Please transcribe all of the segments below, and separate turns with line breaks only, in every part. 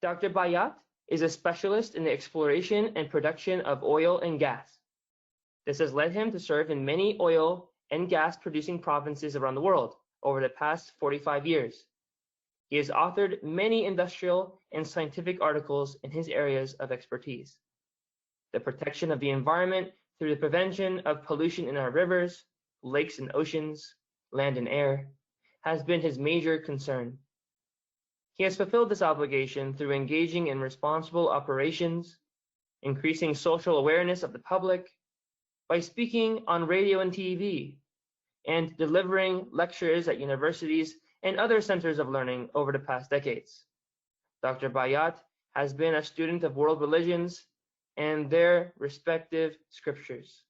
Dr. Bayat is a specialist in the exploration and production of oil and gas. This has led him to serve in many oil and gas producing provinces around the world over the past 45 years. He has authored many industrial and scientific articles in his areas of expertise. The protection of the environment through the prevention of pollution in our rivers, lakes and oceans, land and air, has been his major concern. He has fulfilled this obligation through engaging in responsible operations, increasing social awareness of the public, by speaking on radio and TV, and delivering lectures at universities and other centers of learning over the past decades. Dr. Bayat has been a student of world religions and their respective scriptures,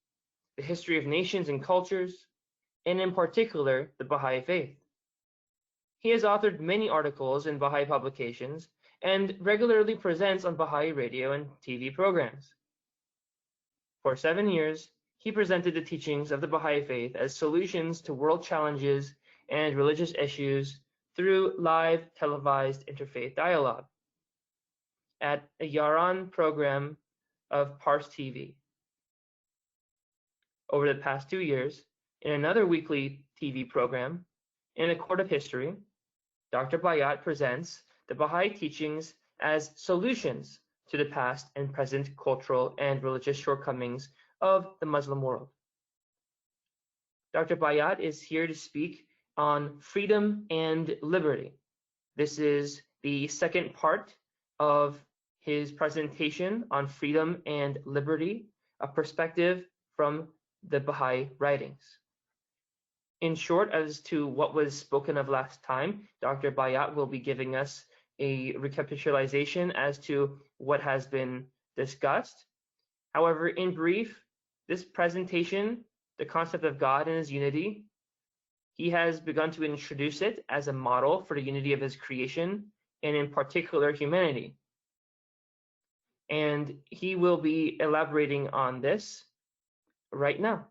the history of nations and cultures, and in particular, the Baha'i faith. He has authored many articles in Baha'i publications and regularly presents on Baha'i radio and TV programs. For 7 years, he presented the teachings of the Baha'i faith as solutions to world challenges and religious issues through live televised interfaith dialogue at a Yaran program of Pars TV. Over the past 2 years, in another weekly TV program, in a Court of History, Dr. Bayat presents the Baha'i teachings as solutions to the past and present cultural and religious shortcomings of the Muslim world. Dr. Bayat is here to speak on freedom and liberty. This is the second part of his presentation on freedom and liberty, a perspective from the Baha'i Writings. In short, as to what was spoken of last time, Dr. Bayat will be giving us a recapitulation as to what has been discussed. However, in brief, this presentation, the concept of God and his unity, he has begun to introduce it as a model for the unity of his creation, and in particular humanity. And he will be elaborating on this right now.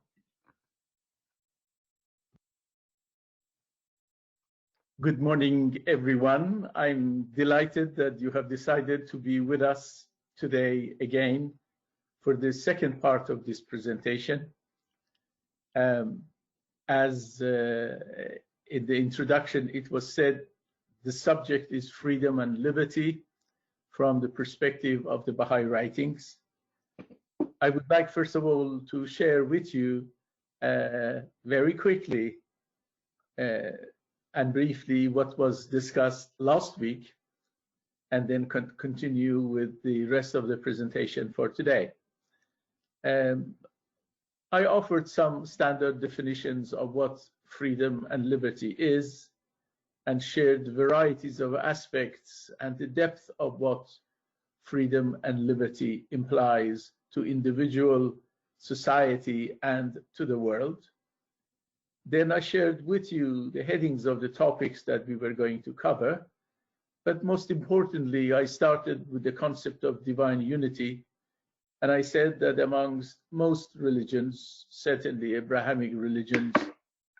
Good morning, everyone. I'm delighted that you have decided to be with us today again for the second part of this presentation. As in the introduction, it was said, the subject is freedom and liberty from the perspective of the Baha'i Writings. I would like, first of all, to share with you very quickly and briefly what was discussed last week, and then continue with the rest of the presentation for today. I offered some standard definitions of what freedom and liberty is, and shared varieties of aspects and the depth of what freedom and liberty implies to individual, society, and to the world. Then I shared with you the headings of the topics that we were going to cover. But most importantly, I started with the concept of divine unity. And I said that amongst most religions, certainly Abrahamic religions,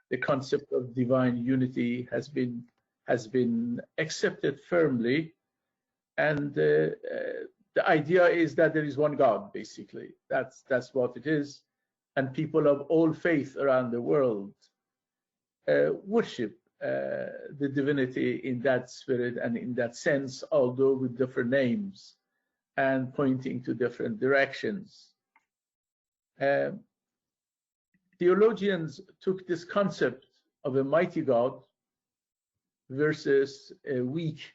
the concept of divine unity has been accepted firmly. And the idea is that there is one God, basically. That's what it is. And people of all faith around the world worship the divinity in that spirit and in that sense, although with different names and pointing to different directions. Theologians took this concept of a mighty God versus a weak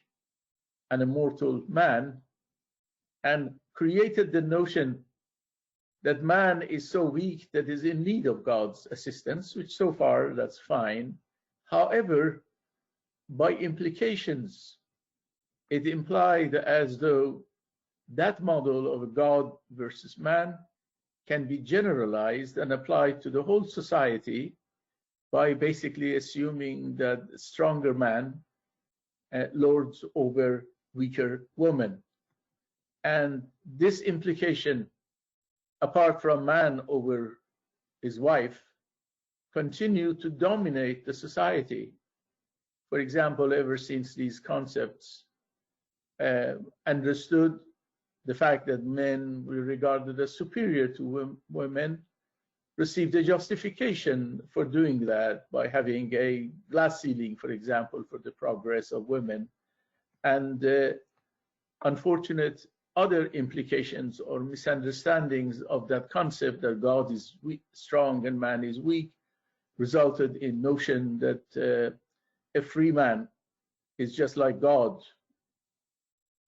and a mortal man and created the notion that man is so weak that is in need of God's assistance, which so far that's fine. However, by implications, it implied as though that model of a God versus man can be generalized and applied to the whole society by basically assuming that stronger man lords over weaker woman. And this implication, apart from man over his wife, continue to dominate the society. For example, ever since these concepts understood the fact that men were regarded as superior to women, received a justification for doing that by having a glass ceiling, for example, for the progress of women, and unfortunate other implications or misunderstandings of that concept that God is weak, strong and man is weak, resulted in notion that a free man is just like God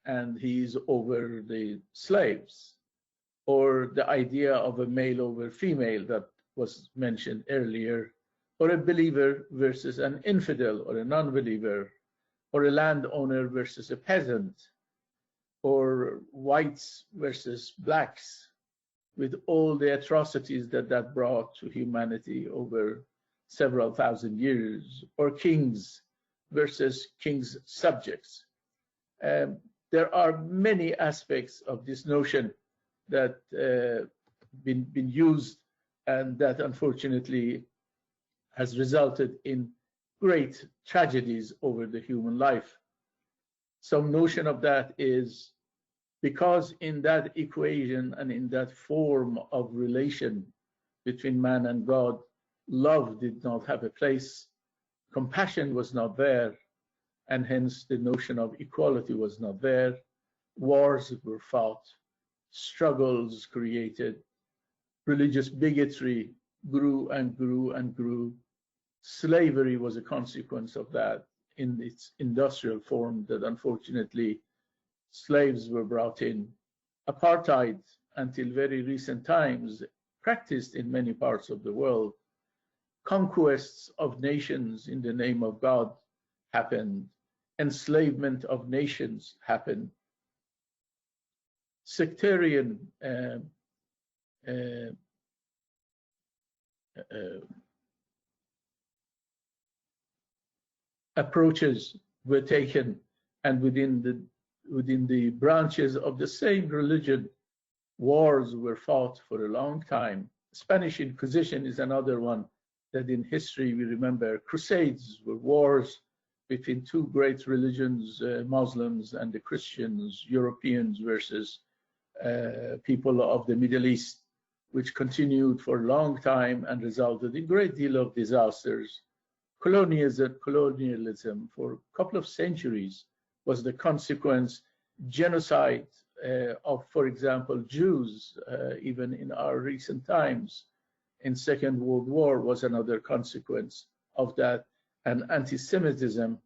and he's over the slaves, or the idea of a male over female that was mentioned earlier, or a believer versus an infidel or a non-believer, or a landowner versus a peasant, or whites versus blacks, with all the atrocities that that brought to humanity over several thousand years, or kings versus kings' subjects. There are many aspects of this notion that been used, and that unfortunately has resulted in great tragedies over the human life. Some notion of that is because in that equation and in that form of relation between man and God, love did not have a place, compassion was not there, and hence the notion of equality was not there. Wars were fought, struggles created, religious bigotry grew and grew and grew. Slavery was a consequence of that in its industrial form, that unfortunately slaves were brought in. Apartheid, until very recent times, practiced in many parts of the world. Conquests of nations in the name of God happened. Enslavement of nations happened. Sectarian approaches were taken, and within the branches of the same religion, wars were fought for a long time. Spanish Inquisition is another one that in history we remember. Crusades were wars between two great religions, Muslims and the Christians, Europeans versus people of the Middle East, which continued for a long time and resulted in a great deal of disasters. Colonialism for a couple of centuries was the consequence. Genocide of, for example, Jews, even in our recent times, in Second World War, was another consequence of that, and anti-Semitism,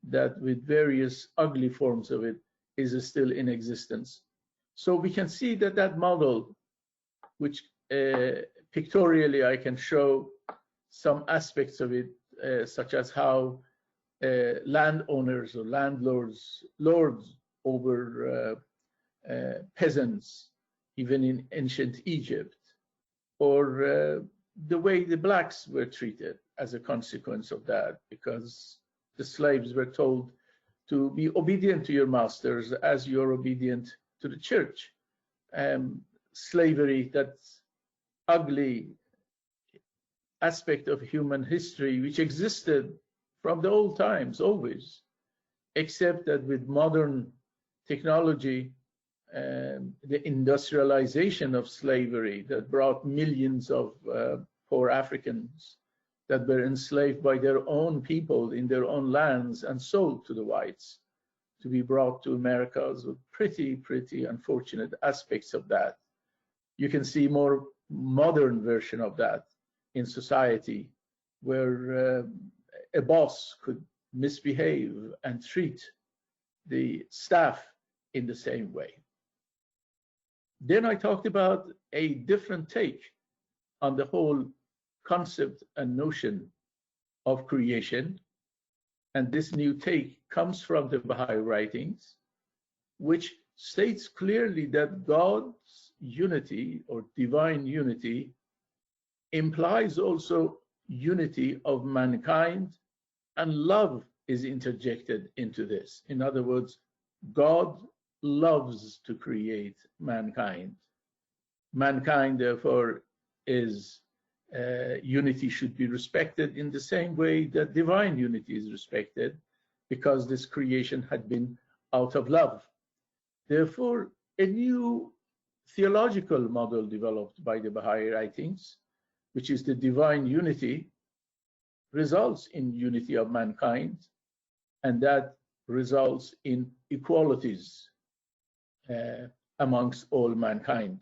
that with various ugly forms of it, is still in existence. So we can see that that model, which pictorially I can show some aspects of it, such as how landowners or landlords lords over peasants, even in ancient Egypt, or the way the blacks were treated as a consequence of that, because the slaves were told to be obedient to your masters as you're obedient to the church. Slavery, that's ugly aspect of human history, which existed from the old times always, except that with modern technology, the industrialization of slavery that brought millions of poor Africans that were enslaved by their own people in their own lands and sold to the whites to be brought to America, with pretty unfortunate aspects of that. You can see more modern version of that in society, where a boss could misbehave and treat the staff in the same way. Then I talked about a different take on the whole concept and notion of creation. And this new take comes from the Baha'i Writings, which states clearly that God's unity or divine unity implies also unity of mankind, and love is interjected into this. In other words, God loves to create mankind. Mankind, therefore, is unity should be respected in the same way that divine unity is respected, because this creation had been out of love. Therefore, a new theological model developed by the Baha'i Writings, which is the divine unity, results in unity of mankind, and that results in equalities amongst all mankind.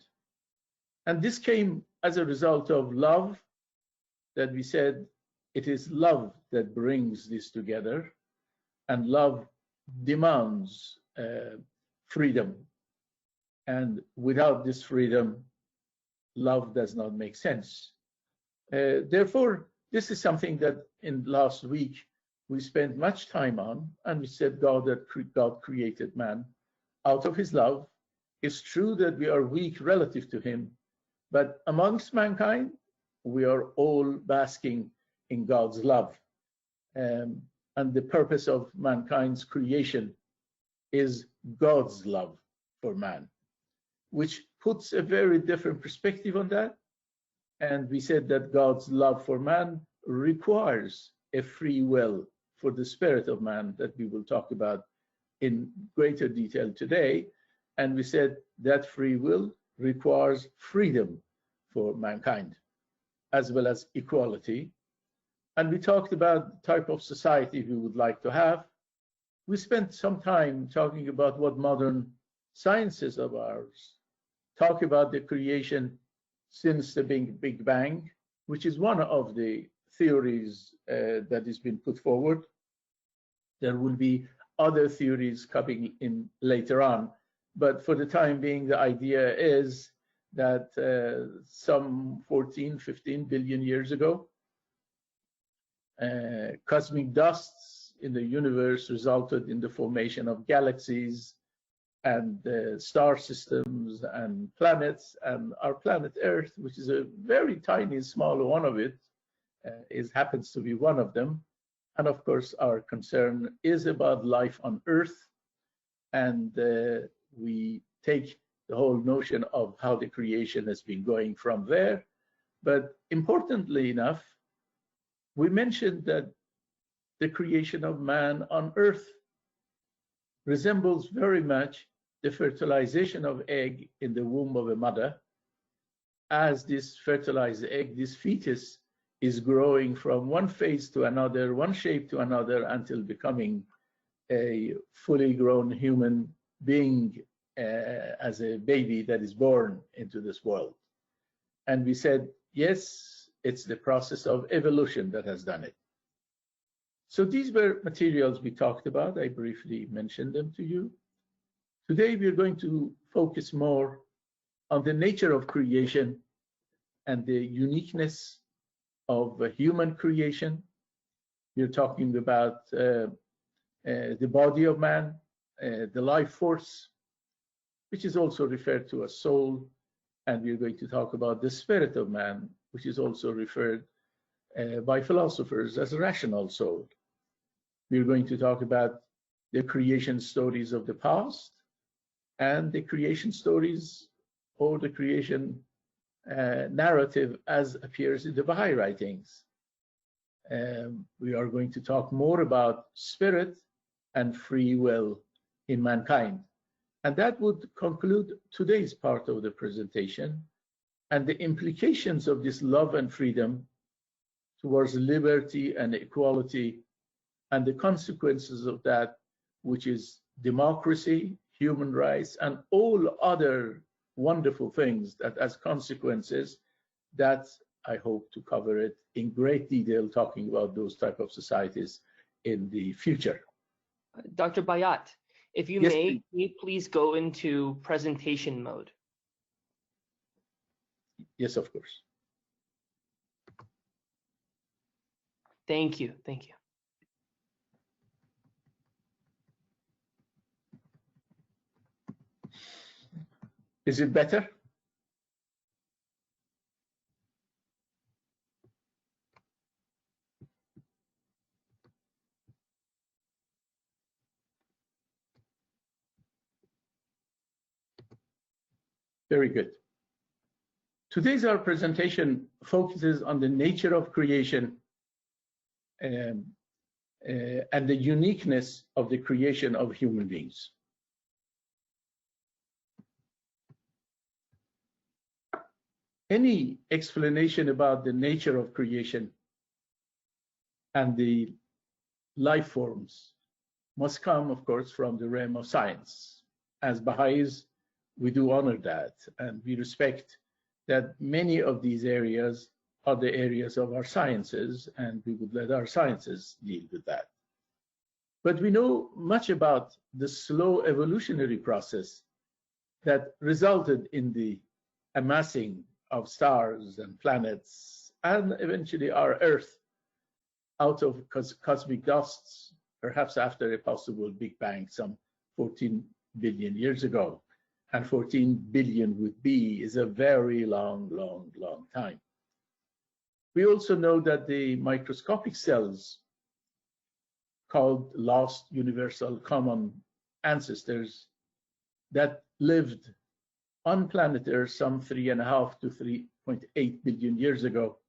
And this came as a result of love, that we said it is love that brings this together, and love demands freedom. And without this freedom, love does not make sense. Therefore, this is something that in last week we spent much time on, and we said God created man out of his love. It's true that we are weak relative to him, but amongst mankind, we are all basking in God's love. And the purpose of mankind's creation is God's love for man, which puts a very different perspective on that. And we said that God's love for man requires a free will for the spirit of man that we will talk about in greater detail today. And we said that free will requires freedom for mankind, as well as equality. And we talked about the type of society we would like to have. We spent some time talking about what modern sciences of ours talk about the creation since the Big Bang, which is one of the theories that has been put forward. There will be other theories coming in later on, but for the time being, the idea is that some 14, 15 billion years ago, cosmic dusts in the universe resulted in the formation of galaxies and star systems and planets, and our planet Earth, which is a very tiny, small one of it, happens to be one of them. And of course, our concern is about life on Earth, and we take the whole notion of how the creation has been going from there. But importantly enough, we mentioned that the creation of man on Earth resembles very much the fertilization of egg in the womb of a mother. As this fertilized egg, this fetus is growing from one phase to another, one shape to another, until becoming a fully grown human being as a baby that is born into this world. And we said, yes, it's the process of evolution that has done it. So these were materials we talked about. I briefly mentioned them to you. Today, we're going to focus more on the nature of creation and the uniqueness of human creation. We're talking about the body of man, the life force, which is also referred to as soul. And we're going to talk about the spirit of man, which is also referred by philosophers as a rational soul. We're going to talk about the creation stories of the past and the creation stories or the creation narrative as appears in the Baha'i writings. We are going to talk more about spirit and free will in mankind. And that would conclude today's part of the presentation and the implications of this love and freedom towards liberty and equality, and the consequences of that, which is democracy, human rights, and all other wonderful things that as consequences. That I hope to cover it in great detail, talking about those type of societies in the future.
Dr. Bayat, if you
Yes,
may,
please.
can you please go into presentation mode?
Yes, of course.
Thank you. Thank you.
Is it better? Very good. Today's our presentation focuses on the nature of creation and the uniqueness of the creation of human beings. any explanation about the nature of creation and the life forms must come, of course, from the realm of science. As Baha'is, we do honor that, and we respect that many of these areas are the areas of our sciences, and we would let our sciences deal with that. But we know much about the slow evolutionary process that resulted in the amassing of stars and planets, and eventually our Earth, out of cosmic dusts, perhaps after a possible Big Bang some 14 billion years ago. And 14 billion with B is a very long, long, long time. We also know that the microscopic cells, called lost universal common ancestors, that lived on planet Earth some 3.5 to 3.8 billion years ago,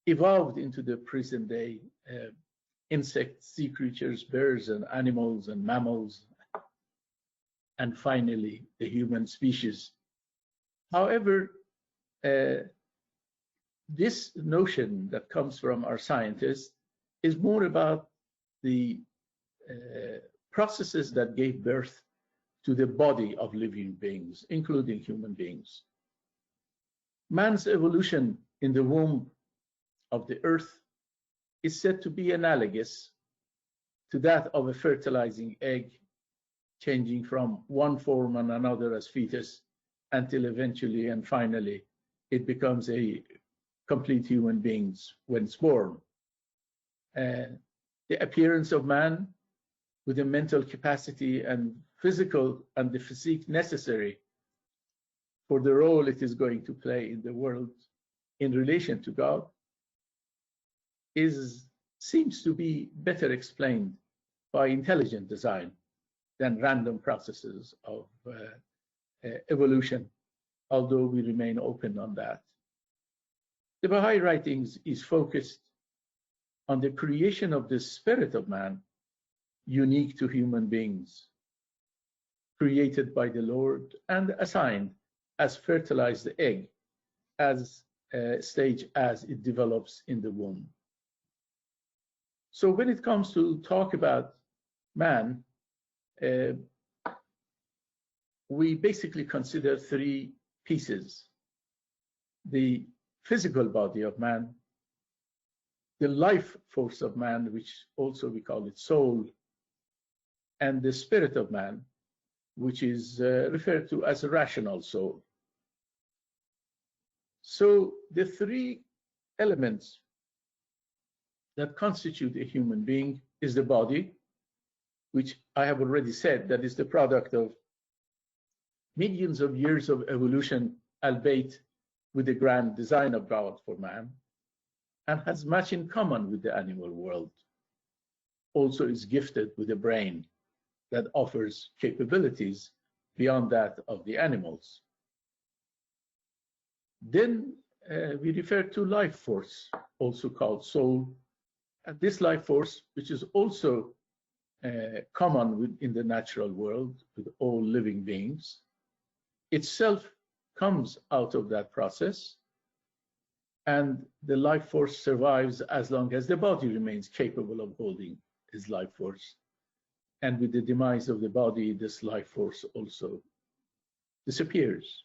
evolved into the present day insects, sea creatures, birds and animals and mammals, and finally the human species. However, this notion that comes from our scientists is more about the processes that gave birth to the body of living beings, including human beings. Man's evolution in the womb of the earth is said to be analogous to that of a fertilizing egg, changing from one form and another as fetus until eventually and finally it becomes a complete human being when it's born. The appearance of man with the mental capacity and physical and the physique necessary for the role it is going to play in the world in relation to God seems to be better explained by intelligent design than random processes of evolution, although we remain open on that. The Baha'i Writings is focused on the creation of the spirit of man, unique to human beings, created by the Lord and assigned as fertilized egg as stage as it develops in the womb. So when it comes to talk about man, we basically consider three pieces: the physical body of man, the life force of man, which also we call it soul, and the spirit of man, which is referred to as a rational soul. So the three elements that constitute a human being is the body, which I have already said that is the product of millions of years of evolution, albeit with the grand design of God for man, and has much in common with the animal world. Also is gifted with a brain that offers capabilities beyond that of the animals. Then we refer to life force, also called soul. And this life force, which is also common in the natural world with all living beings, itself comes out of that process, and the life force survives as long as the body remains capable of holding its life force. And with the demise of the body, this life force also disappears.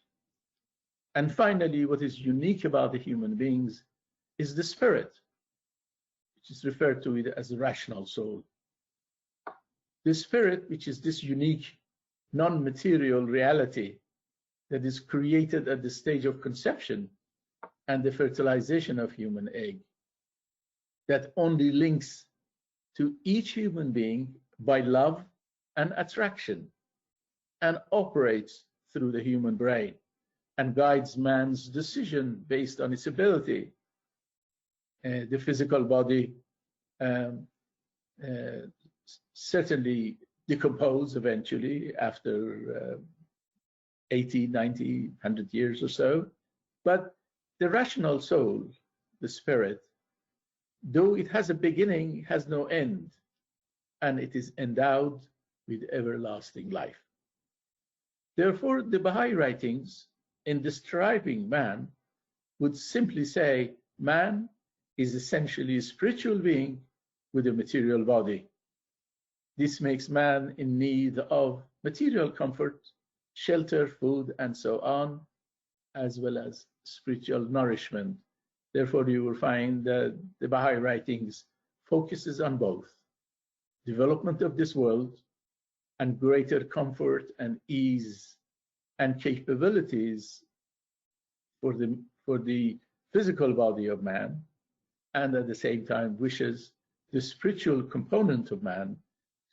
And finally, what is unique about the human beings is the spirit, which is referred to as the rational soul. The spirit, which is this unique non-material reality that is created at the stage of conception and the fertilization of human egg, that only links to each human being by love and attraction, and operates through the human brain and guides man's decision based on its ability. The physical body certainly decomposes eventually after 80, 90, 100 years or so. But the rational soul, the spirit, though it has a beginning, has no end, and it is endowed with everlasting life. Therefore, the Baha'i writings, in describing man, would simply say man is essentially a spiritual being with a material body. This makes man in need of material comfort, shelter, food, and so on, as well as spiritual nourishment. Therefore, you will find that the Baha'i Writings focuses on both development of this world and greater comfort and ease and capabilities for the physical body of man, and at the same time wishes the spiritual component of man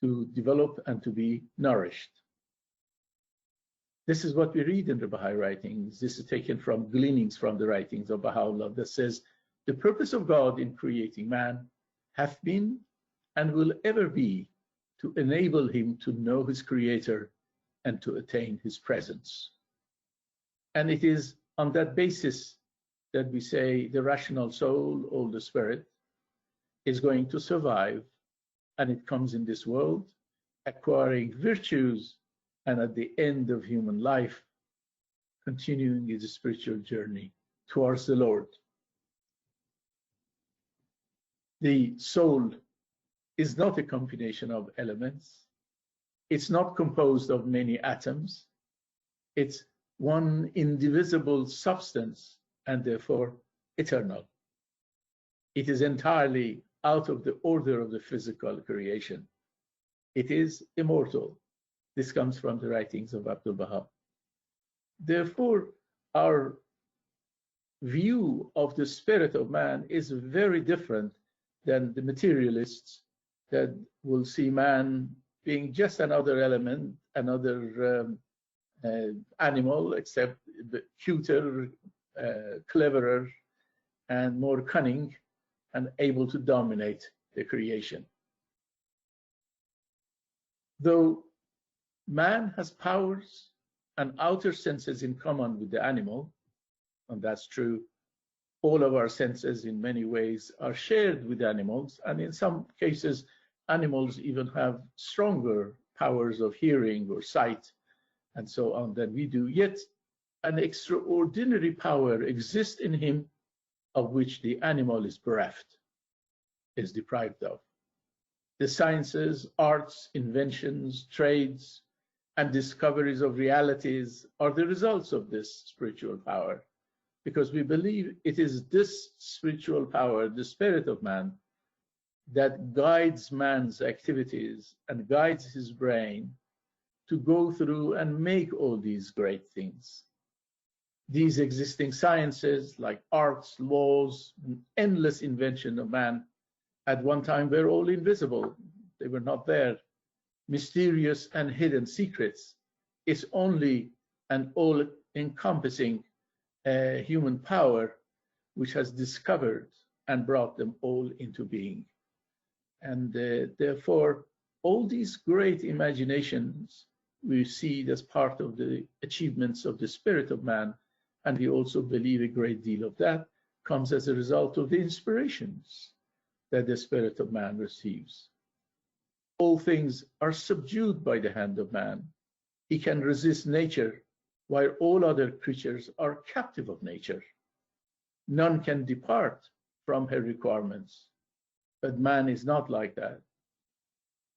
to develop and to be nourished. This is what we read in the Baha'i Writings. This is taken from gleanings from the writings of Baha'u'llah that says, the purpose of God in creating man hath been and will ever be to enable him to know his creator and to attain his presence. And it is on that basis that we say the rational soul or the spirit is going to survive, and it comes in this world acquiring virtues, and at the end of human life continuing its spiritual journey towards the Lord. The soul is not a combination of elements. It's not composed of many atoms. It's one indivisible substance and therefore eternal. It is entirely out of the order of the physical creation. It is immortal. This comes from the writings of Abdul Baha. Therefore, our view of the spirit of man is very different than the materialists that will see man being just another element, another animal, except cuter, cleverer, and more cunning, and able to dominate the creation. Though man has powers and outer senses in common with the animal, and that's true, all of our senses in many ways are shared with animals, and in some cases animals even have stronger powers of hearing or sight and so on than we do, yet an extraordinary power exists in him of which the animal is bereft, is deprived of. The sciences, arts, inventions, trades, and discoveries of realities are the results of this spiritual power, because we believe it is this spiritual power, the spirit of man, that guides man's activities and guides his brain to go through and make all these great things. These existing sciences like arts, laws, and endless invention of man at one time were all invisible. They were not there. Mysterious and hidden secrets is only an all-encompassing human power which has discovered and brought them all into being. And therefore, all these great imaginations we see as part of the achievements of the spirit of man, and we also believe a great deal of that comes as a result of the inspirations that the spirit of man receives. All things are subdued by the hand of man. He can resist nature, while all other creatures are captive of nature. None can depart from her requirements, but man is not like that.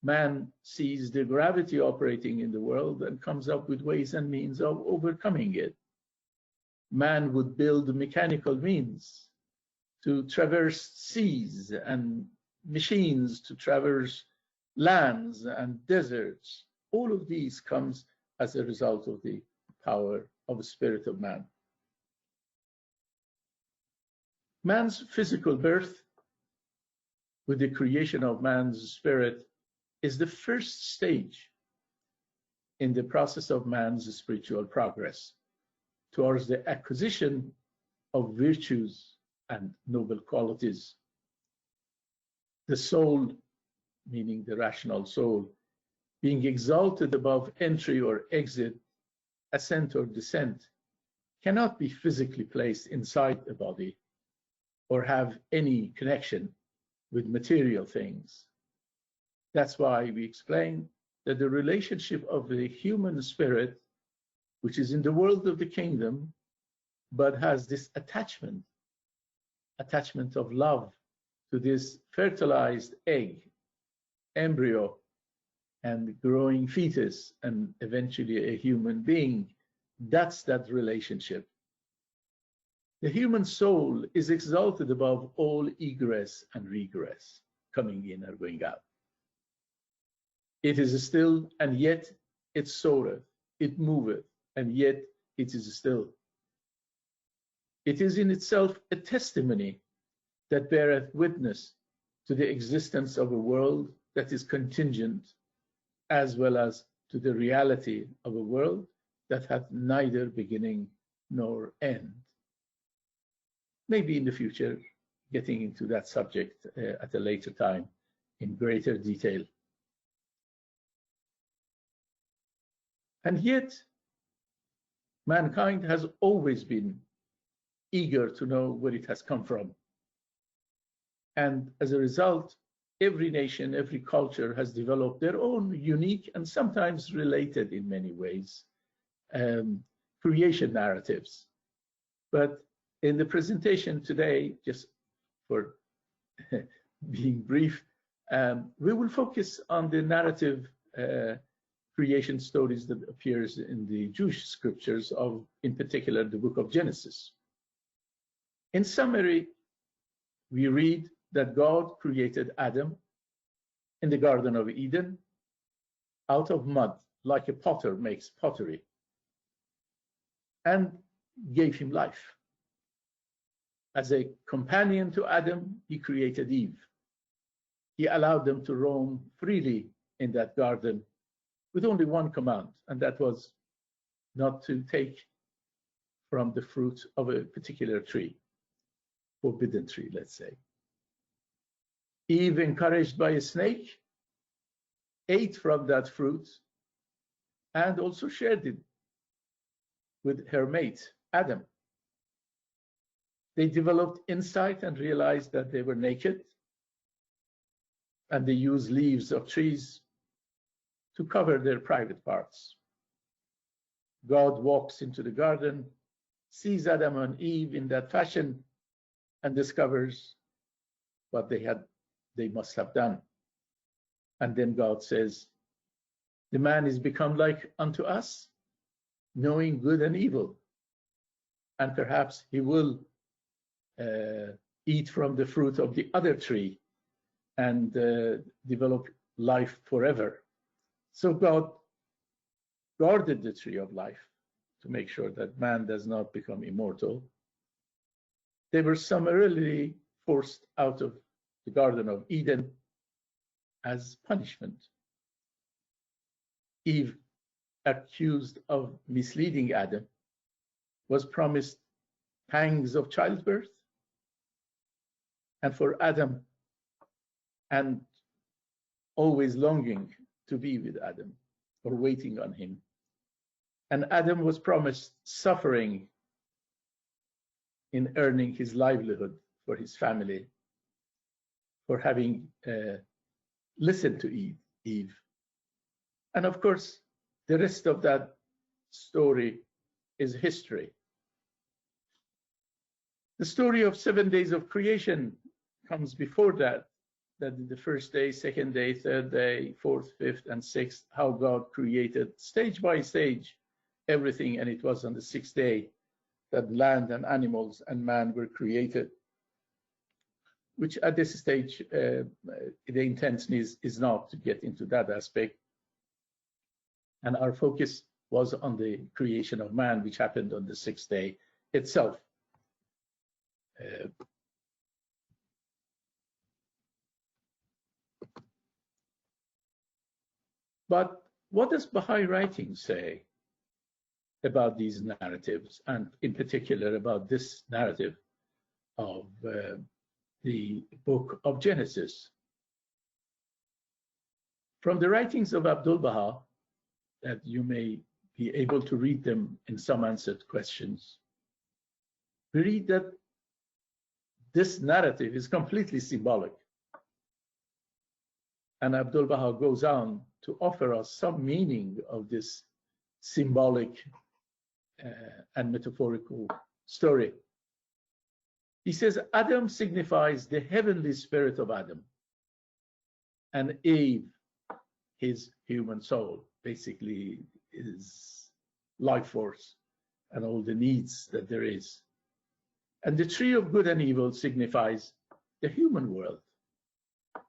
Man sees the gravity operating in the world and comes up with ways and means of overcoming it. Man would build mechanical means to traverse seas and machines to traverse lands and deserts. All of these comes as a result of the power of the spirit of man. Man's physical birth, with the creation of man's spirit, is the first stage in the process of man's spiritual progress towards the acquisition of virtues and noble qualities. The soul, meaning the rational soul, being exalted above entry or exit, ascent or descent, cannot be physically placed inside a body or have any connection with material things. That's why we explain that the relationship of the human spirit, which is in the world of the kingdom, but has this attachment of love to this fertilized egg, embryo, and growing fetus, and eventually a human being. That's that relationship. The human soul is exalted above all egress and regress, coming in or going out. It is still, and yet it soareth, it moveth, and yet it is still. It is in itself a testimony that beareth witness to the existence of a world that is contingent, as well as to the reality of a world that hath neither beginning nor end. Maybe in the future, getting into that subject at a later time in greater detail. And yet, mankind has always been eager to know where it has come from. And as a result, every nation, every culture has developed their own unique and sometimes related in many ways creation narratives. But in the presentation today, just for being brief, we will focus on the narrative creation stories that appears in the Jewish scriptures of, in particular, the book of Genesis. In summary, we read that God created Adam in the Garden of Eden out of mud, like a potter makes pottery, and gave him life. As a companion to Adam, he created Eve. He allowed them to roam freely in that garden with only one command, and that was not to take from the fruit of a particular tree, forbidden tree, let's say. Eve, encouraged by a snake, ate from that fruit and also shared it with her mate, Adam. They developed insight and realized that they were naked, and they used leaves of trees to cover their private parts. God walks into the garden, sees Adam and Eve in that fashion, and discovers what they must have done. And then God says, the man is become like unto us, knowing good and evil. And perhaps he will eat from the fruit of the other tree and develop life forever. So God guarded the tree of life to make sure that man does not become immortal. They were summarily forced out of the Garden of Eden as punishment. Eve, accused of misleading Adam, was promised pangs of childbirth, and for Adam, and always longing to be with Adam or waiting on him. And Adam was promised suffering in earning his livelihood for his family, for having listened to Eve. And of course, the rest of that story is history. The story of 7 days of creation comes before that the first day, second day, third day, fourth, fifth, and sixth, how God created stage by stage everything, and it was on the sixth day that land and animals and man were created, which at this stage, the intention is not to get into that aspect. And our focus was on the creation of man, which happened on the sixth day itself. But what does Baha'i Writings say about these narratives, and in particular about this narrative of the book of Genesis? From the writings of Abdul Baha, that you may be able to read them in some answered questions, we read that this narrative is completely symbolic. And Abdul Baha goes on to offer us some meaning of this symbolic and metaphorical story. He says Adam signifies the heavenly spirit of Adam, and Eve, his human soul, basically his life force and all the needs that there is. And the tree of good and evil signifies the human world.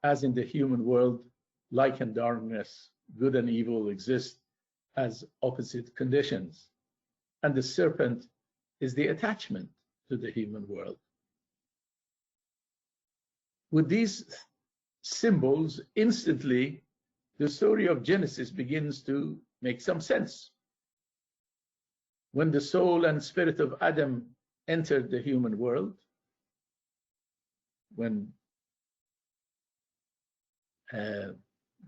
As in the human world, light and darkness, good and evil exist as opposite conditions. And the serpent is the attachment to the human world. With these symbols, instantly, the story of Genesis begins to make some sense. When the soul and spirit of Adam entered the human world, when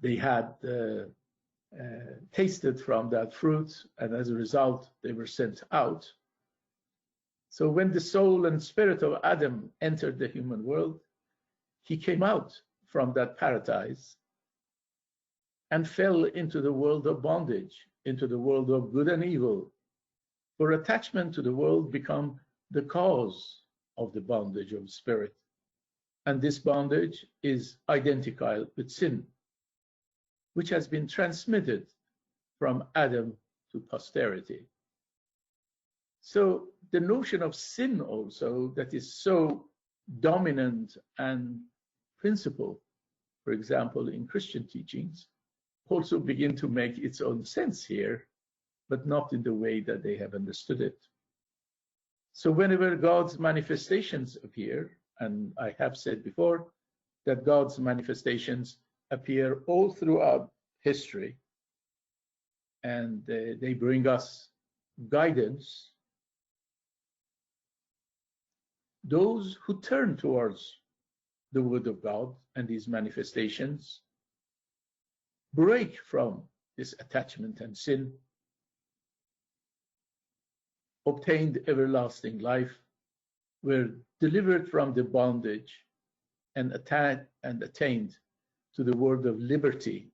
they had tasted from that fruit, and as a result, they were sent out. So when the soul and spirit of Adam entered the human world, he came out from that paradise and fell into the world of bondage, into the world of good and evil. For attachment to the world become the cause of the bondage of spirit. And this bondage is identical with sin, which has been transmitted from Adam to posterity. So the notion of sin also, that is so dominant and principal, for example, in Christian teachings, also begin to make its own sense here, but not in the way that they have understood it. So whenever God's manifestations appear, and I have said before that God's manifestations appear all throughout history, and they bring us guidance, those who turn towards the word of God and these manifestations break from this attachment and sin, obtained everlasting life, were delivered from the bondage and attained to the word of liberty.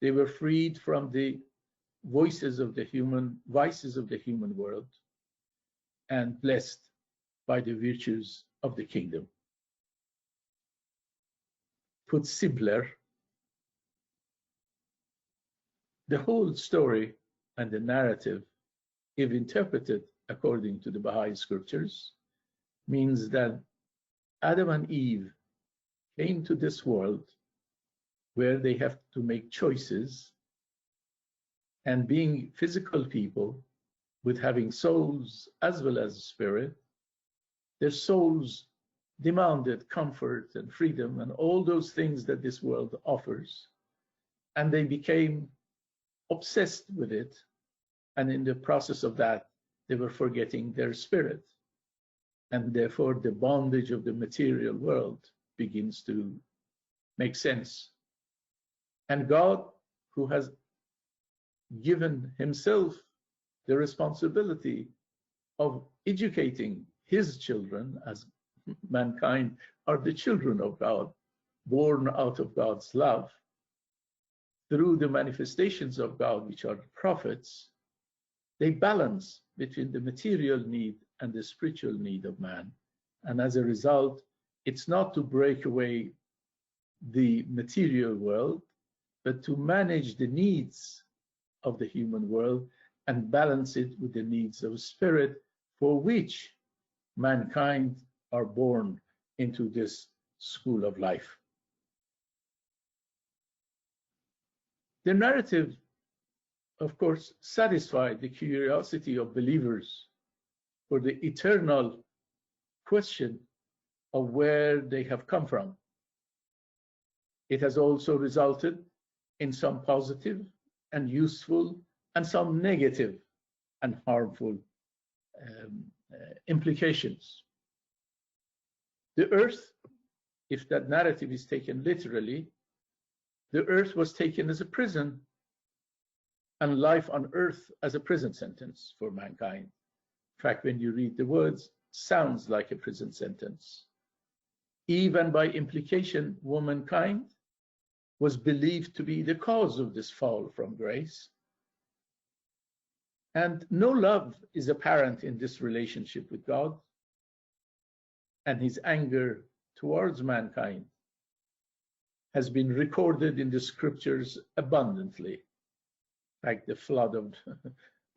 They were freed from the vices of the human world and blessed by the virtues of the kingdom. Put simpler, the whole story and the narrative, if interpreted according to the Baha'i scriptures, means that Adam and Eve came to this world where they have to make choices, and being physical people with having souls as well as spirit, their souls demanded comfort and freedom and all those things that this world offers, and they became obsessed with it, and in the process of that they were forgetting their spirit, and therefore the bondage of the material world begins to make sense. And God, who has given himself the responsibility of educating his children, as mankind are the children of God, born out of God's love, through the manifestations of God, which are the prophets, they balance between the material need and the spiritual need of man. And as a result, it's not to break away the material world, but to manage the needs of the human world and balance it with the needs of spirit, for which mankind are born into this school of life. The narrative, of course, satisfied the curiosity of believers for the eternal question of where they have come from. It has also resulted in some positive and useful and some negative and harmful implications. The earth, if that narrative is taken literally, the earth was taken as a prison, and life on earth as a prison sentence for mankind. In fact, when you read the words, sounds like a prison sentence. Even by implication, womankind was believed to be the cause of this fall from grace. And no love is apparent in this relationship with God, and his anger towards mankind has been recorded in the scriptures abundantly, like the flood of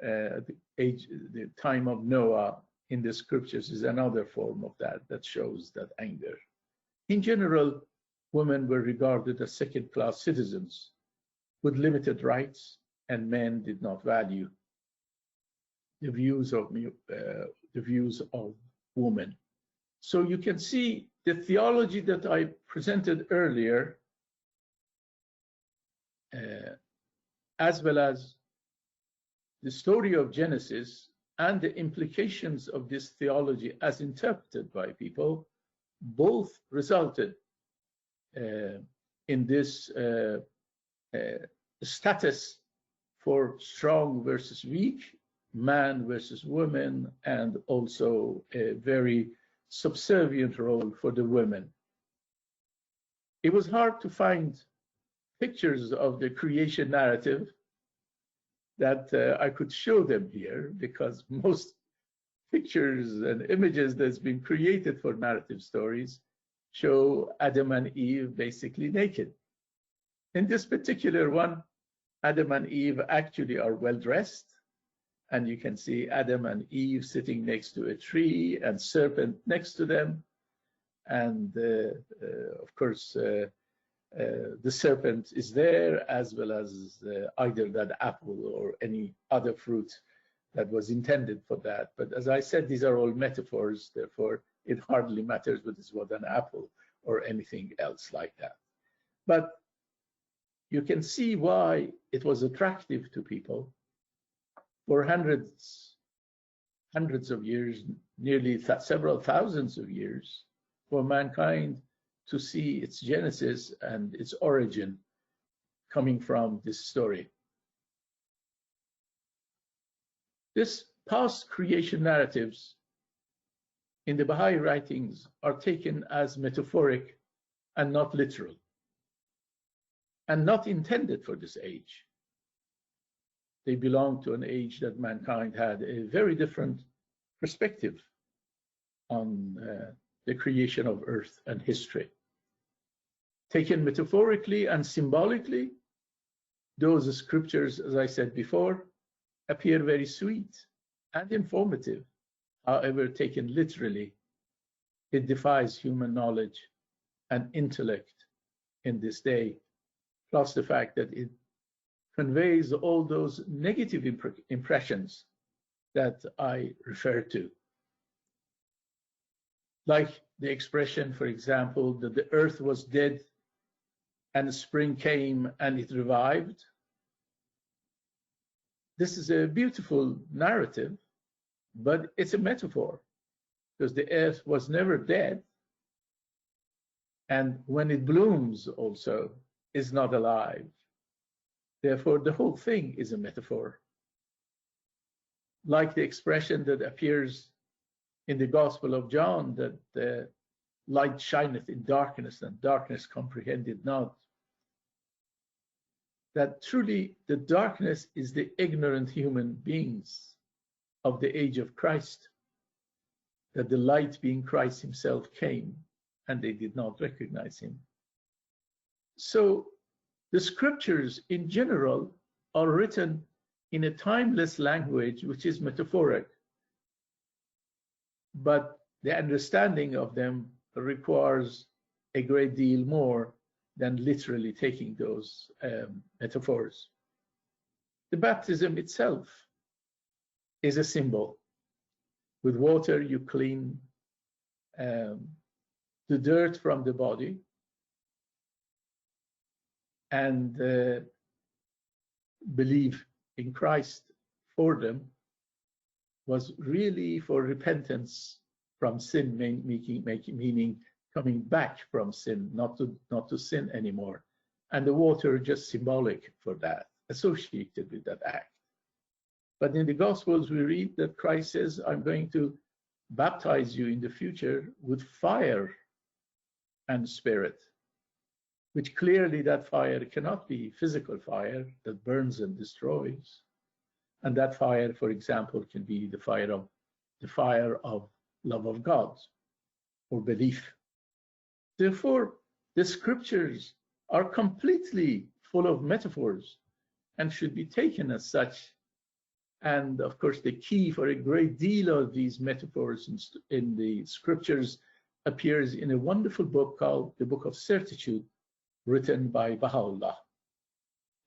the time of Noah in the scriptures is another form of that shows that anger. In general, women were regarded as second-class citizens with limited rights, and men did not value the views of women. So you can see the theology that I presented earlier, as well as the story of Genesis and the implications of this theology as interpreted by people, both resulted in this status for strong versus weak, man versus woman, and also a very subservient role for the women. It was hard to find pictures of the creation narrative that I could show them here, because most pictures and images that's been created for narrative stories show Adam and Eve basically naked. In this particular one, Adam and Eve actually are well dressed, and you can see Adam and Eve sitting next to a tree and serpent next to them. And of course, the serpent is there, as well as either that apple or any other fruit that was intended for that. But as I said, these are all metaphors, therefore it hardly matters whether it's what an apple or anything else like that. But you can see why it was attractive to people for hundreds of years, nearly several thousands of years, for mankind to see its genesis and its origin coming from this story. This past creation narratives in the Baha'i writings are taken as metaphoric and not literal, and not intended for this age. They belong to an age that mankind had a very different perspective on the creation of earth and history. Taken metaphorically and symbolically, those scriptures, as I said before, appear very sweet and informative. However, taken literally, it defies human knowledge and intellect in this day, plus the fact that it conveys all those negative impressions that I referred to. Like the expression, for example, that the earth was dead and spring came and it revived. This is a beautiful narrative, but it's a metaphor, because the earth was never dead, and when it blooms also is not alive. Therefore, the whole thing is a metaphor. Like the expression that appears in the Gospel of John, that the light shineth in darkness and darkness comprehended not. That truly the darkness is the ignorant human beings of the age of Christ, that the light being Christ himself came and they did not recognize him. So the scriptures in general are written in a timeless language, which is metaphoric, but the understanding of them requires a great deal more than literally taking those metaphors. The baptism itself is a symbol. With water, you clean the dirt from the body, and believe in Christ for them was really for repentance from sin, meaning coming back from sin, not to sin anymore. And the water just symbolic for that, associated with that act. But in the Gospels, we read that Christ says, I'm going to baptize you in the future with fire and spirit, which clearly that fire cannot be physical fire that burns and destroys. And that fire, for example, can be the fire of love of God or belief. Therefore, the scriptures are completely full of metaphors and should be taken as such. And of course, the key for a great deal of these metaphors in the scriptures appears in a wonderful book called the Book of Certitude, written by Baha'u'llah.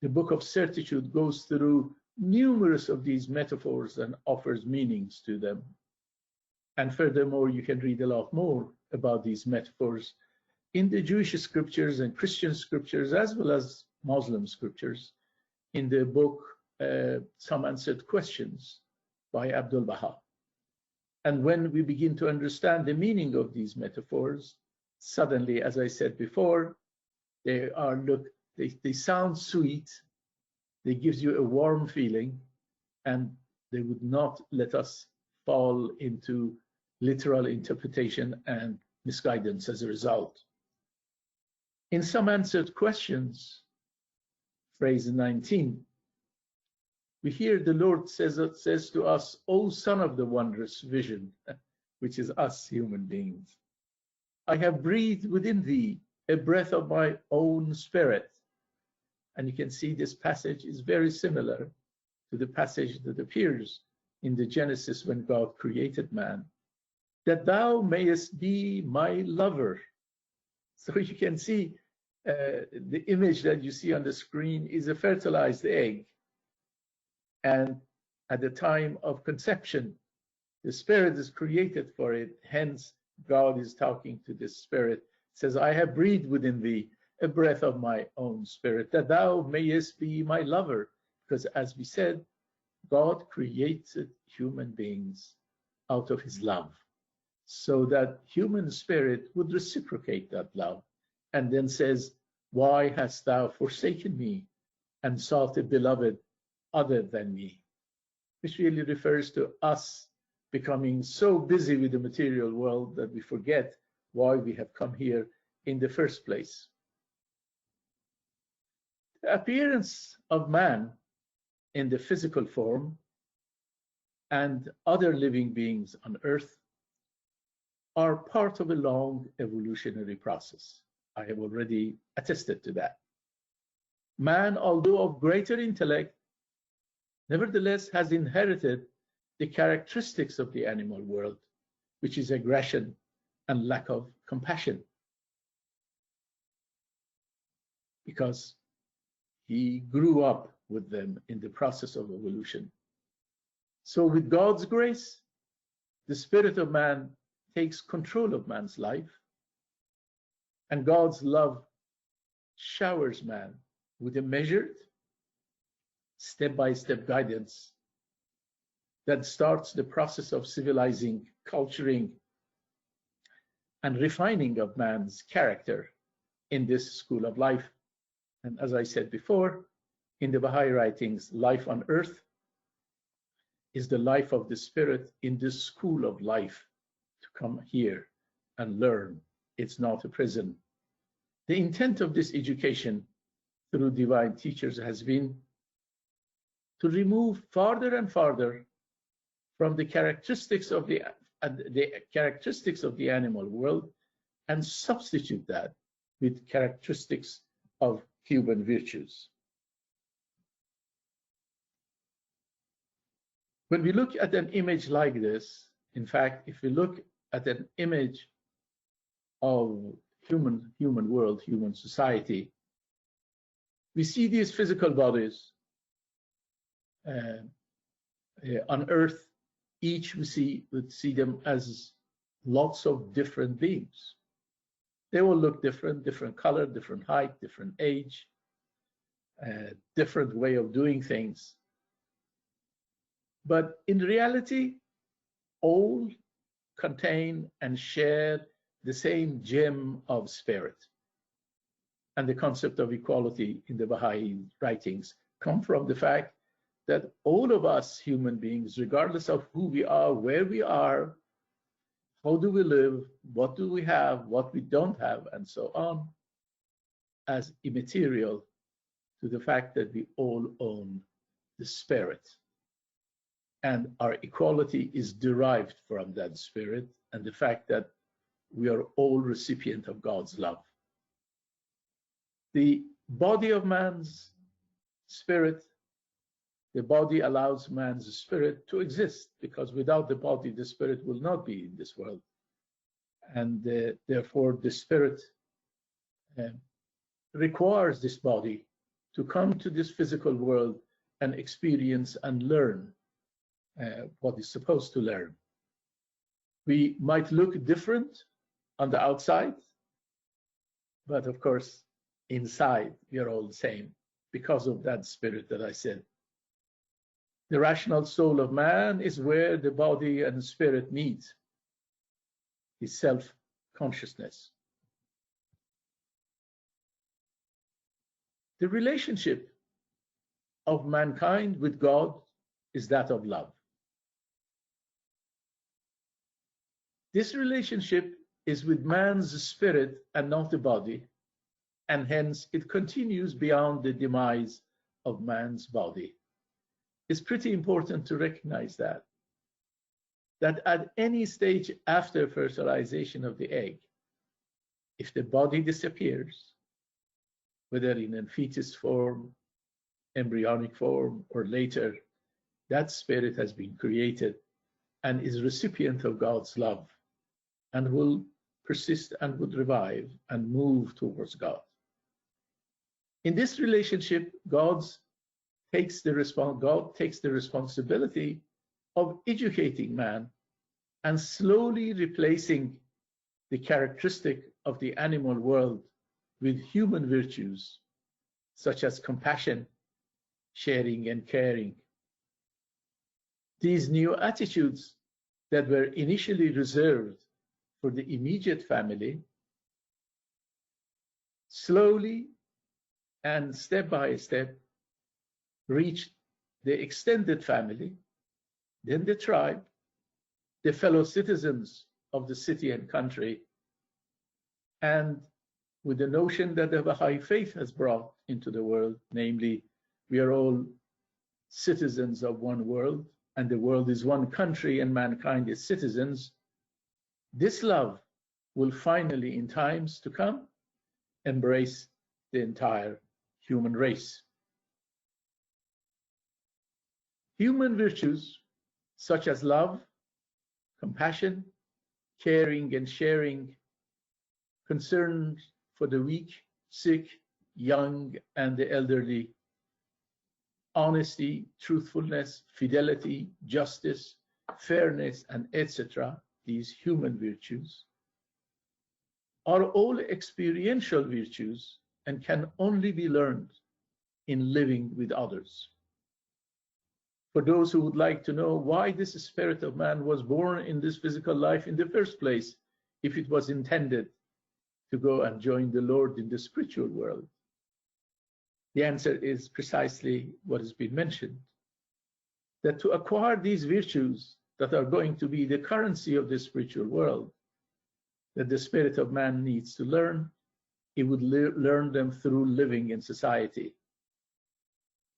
The Book of Certitude goes through numerous of these metaphors and offers meanings to them. And furthermore, you can read a lot more about these metaphors in the Jewish scriptures and Christian scriptures, as well as Muslim scriptures, in the book Some Answered Questions by Abdul Baha. And when we begin to understand the meaning of these metaphors, suddenly, as I said before, they sound sweet, they give you a warm feeling, and they would not let us fall into literal interpretation and misguidance as a result. In Some Answered Questions, phrase 19, we hear the Lord says to us, O son of the wondrous vision, which is us human beings, I have breathed within thee a breath of my own spirit. And you can see this passage is very similar to the passage that appears in the Genesis when God created man, that thou mayest be my lover. So you can see the image that you see on the screen is a fertilized egg. And at the time of conception, the spirit is created for it. Hence, God is talking to this spirit, says, I have breathed within thee a breath of my own spirit, that thou mayest be my lover. Because as we said, God created human beings out of his love, so that human spirit would reciprocate that love, and then says, why hast thou forsaken me and sought a beloved other than me? Which really refers to us becoming so busy with the material world that we forget why we have come here in the first place. The appearance of man in the physical form and other living beings on earth are part of a long evolutionary process. I have already attested to that. Man, although of greater intellect, nevertheless has inherited the characteristics of the animal world, which is aggression and lack of compassion, because he grew up with them in the process of evolution. So with God's grace, the spirit of man takes control of man's life, and God's love showers man with a measured, step-by-step guidance that starts the process of civilizing, culturing, and refining of man's character in this school of life. And as I said before, in the Baha'i writings, life on earth is the life of the spirit in this school of life, to come here and learn. It's not a prison. The intent of this education through divine teachers has been to remove farther and farther from the characteristics of the animal world and substitute that with characteristics of human virtues. When we look at an image like this, in fact, if we look at an image of human world, human society, we see these physical bodies on earth. Each would see them as lots of different beings. They will look different, different color, different height, different age, different way of doing things. But in reality, all contain and share the same gem of spirit. And the concept of equality in the Baha'i writings come from the fact that all of us human beings, regardless of who we are, where we are, how do we live, what do we have, what we don't have, and so on, as immaterial to the fact that we all own the spirit. and our equality is derived from that spirit and the fact that we are all recipient of God's love. The body of man's spirit, the body allows man's spirit to exist, because without the body, the spirit will not be in this world. And therefore, the spirit requires this body to come to this physical world and experience and learn what it's supposed to learn. We might look different on the outside, but of course, inside, we are all the same because of that spirit that I said. The rational soul of man is where the body and spirit meet, his self-consciousness. The relationship of mankind with God is that of love. This relationship is with man's spirit and not the body, and hence it continues beyond the demise of man's body. It's pretty important to recognize that at any stage after fertilization of the egg, if the body disappears, whether in a fetus form, embryonic form, or later, that spirit has been created and is recipient of God's love and will persist and would revive and move towards God. In this relationship, God takes the responsibility of educating man and slowly replacing the characteristic of the animal world with human virtues, such as compassion, sharing, and caring. These new attitudes that were initially reserved for the immediate family, slowly and step by step, reach the extended family, then the tribe, the fellow citizens of the city and country, and with the notion that the Baha'i faith has brought into the world, namely, we are all citizens of one world, and the world is one country, and mankind is citizens. This love will finally, in times to come, embrace the entire human race. Human virtues such as love, compassion, caring and sharing, concern for the weak, sick, young, and the elderly, honesty, truthfulness, fidelity, justice, fairness, and etc., these human virtues, are all experiential virtues and can only be learned in living with others. For those who would like to know why this spirit of man was born in this physical life in the first place, if it was intended to go and join the Lord in the spiritual world, the answer is precisely what has been mentioned, that to acquire these virtues that are going to be the currency of the spiritual world, that the spirit of man needs to learn, he would learn them through living in society.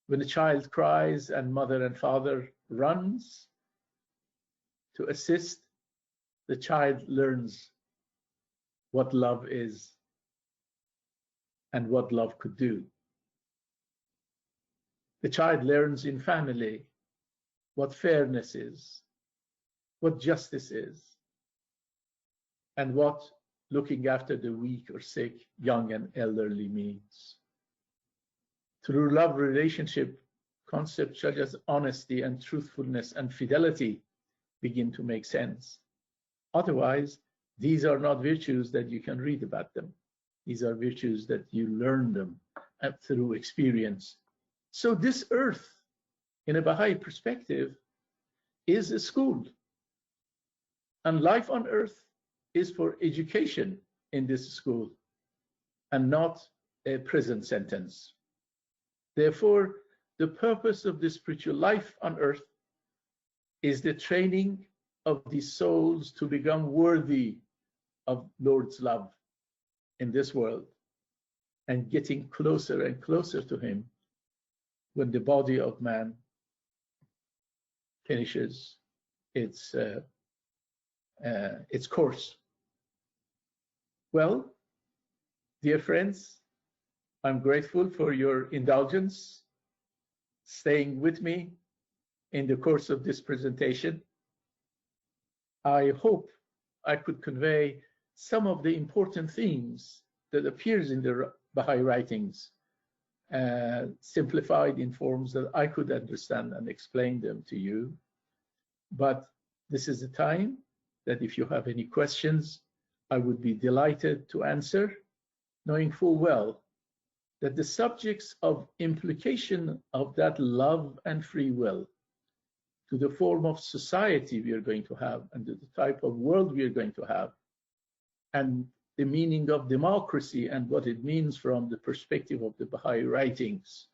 When a child cries and mother and father runs to assist, the child learns what love is and what love could do. The child learns in family what fairness is, what justice is, and what looking after the weak or sick, young and elderly means. Through love relationship, concepts such as honesty and truthfulness and fidelity begin to make sense. Otherwise, these are not virtues that you can read about them. These are virtues that you learn them through experience. So this earth, in a Baha'i perspective, is a school. And life on earth is for education in this school and not a prison sentence. Therefore, the purpose of the spiritual life on earth is the training of the souls to become worthy of Lord's love in this world and getting closer and closer to him when the body of man finishes its course. Well, dear friends, I'm grateful for your indulgence, staying with me in the course of this presentation. I hope I could convey some of the important themes that appears in the Baha'i writings, simplified in forms that I could understand and explain them to you. But this is a time that if you have any questions, I would be delighted to answer, knowing full well that the subjects of implication of that love and free will to the form of society we are going to have and to the type of world we are going to have, and the meaning of democracy and what it means from the perspective of the Baha'i writings,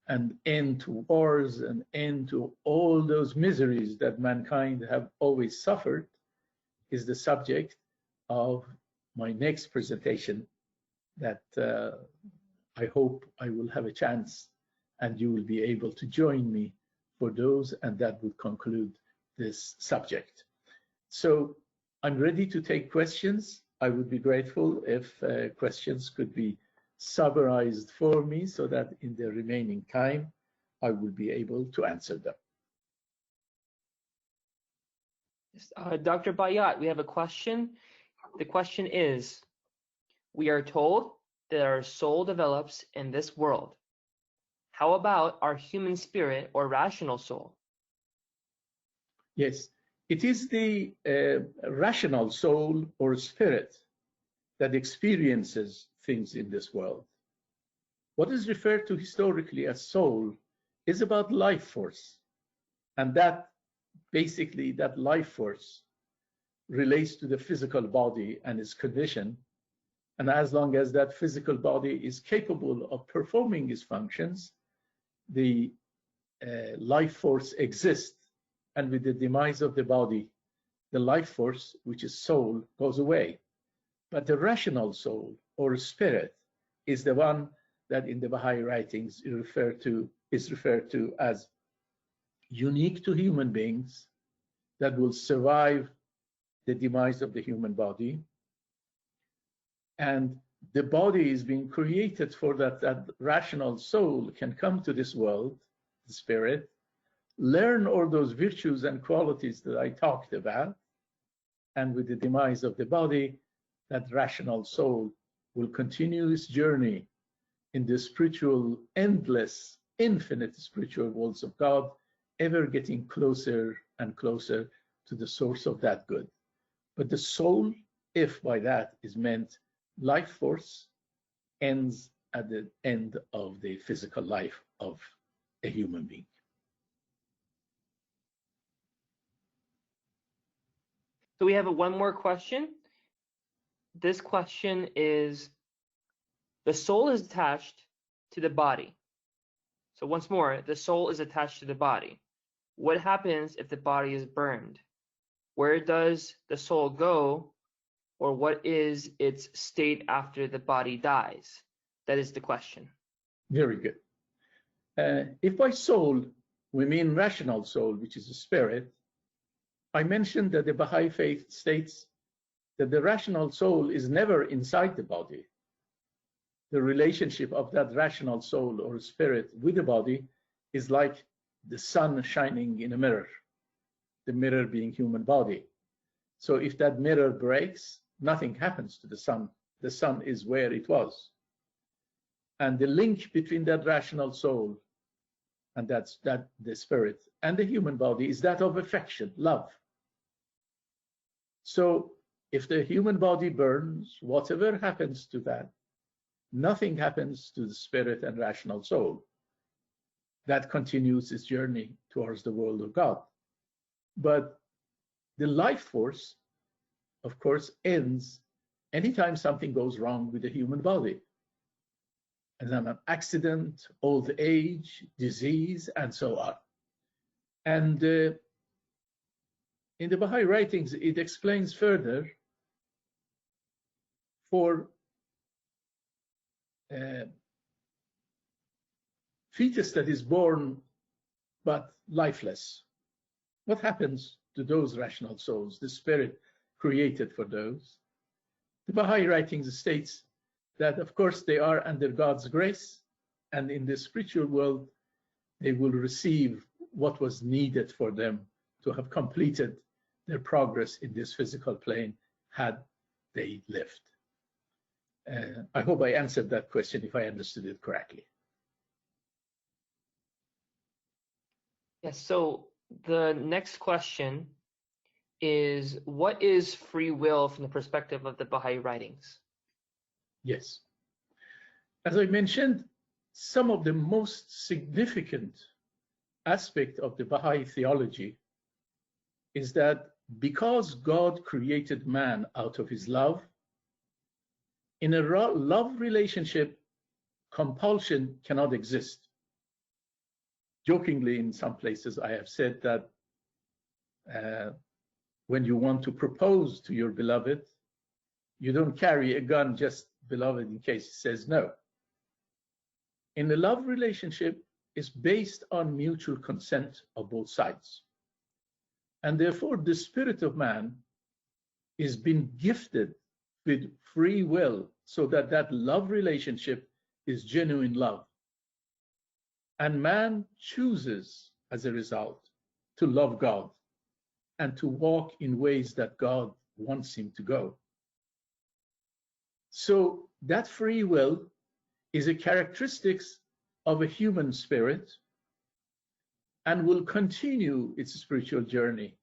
and end to wars and end to all those miseries that mankind have always suffered, is the subject of my next presentation that I hope I will have a chance and you will be able to join me for those, and that would conclude this subject. So I'm ready to take questions. I would be grateful if questions could be summarized for me so that in the remaining time, I will be able to answer them.
Dr. Bayat, we have a question. The question is, we are told that our soul develops in this world. How about our human spirit or rational soul?
Yes, it is the rational soul or spirit that experiences things in this world. What is referred to historically as soul is about life force, and that basically that life force relates to the physical body and its condition. And as long as that physical body is capable of performing its functions, the life force exists. And with the demise of the body, the life force, which is soul, goes away. But the rational soul or spirit is the one that in the Baha'i writings is referred to as unique to human beings, that will survive the demise of the human body. And the body is being created for that rational soul can come to this world, the spirit, learn all those virtues and qualities that I talked about. And with the demise of the body, that rational soul will continue its journey in the spiritual, endless, infinite spiritual worlds of God, ever getting closer and closer to the source of that good. But the soul, if by that is meant life force, ends at the end of the physical life of a human being.
So we have one more question. This question is, the soul is attached to the body. So once more, the soul is attached to the body. What happens if the body is burned? Where does the soul go, or what is its state after the body dies? That is the question.
Very good. If by soul we mean rational soul, which is a spirit, I mentioned that the Baha'i faith states that the rational soul is never inside the body. The relationship of that rational soul or spirit with the body is like the sun shining in a mirror, the mirror being human body. So if that mirror breaks, nothing happens to the sun. The sun is where it was. And the link between that rational soul and that's the spirit and the human body is that of affection, love. So if the human body burns, whatever happens to that, nothing happens to the spirit and rational soul. That continues its journey towards the world of God. But the life force, of course, ends anytime something goes wrong with the human body. And then an accident, old age, disease, and so on. And in the Baha'i writings, it explains further for fetus that is born but lifeless, What happens to those rational souls, the spirit created for those? The Baha'i Writings states that, of course, they are under God's grace, and in the spiritual world, they will receive what was needed for them to have completed their progress in this physical plane had they lived. I hope I answered that question if I understood it correctly.
Yes, so the next question is, what is free will from the perspective of the Baha'i Writings?
Yes. As I mentioned, some of the most significant aspect of the Baha'i theology is that because God created man out of his love, in a love relationship, compulsion cannot exist. Jokingly, in some places, I have said that when you want to propose to your beloved, you don't carry a gun just, beloved, in case he says no. In a love relationship, it's based on mutual consent of both sides. And therefore, the spirit of man is being gifted with free will so that that love relationship is genuine love. And man chooses, as a result, to love God and to walk in ways that God wants him to go. So that free will is a characteristic of a human spirit and will continue its spiritual journey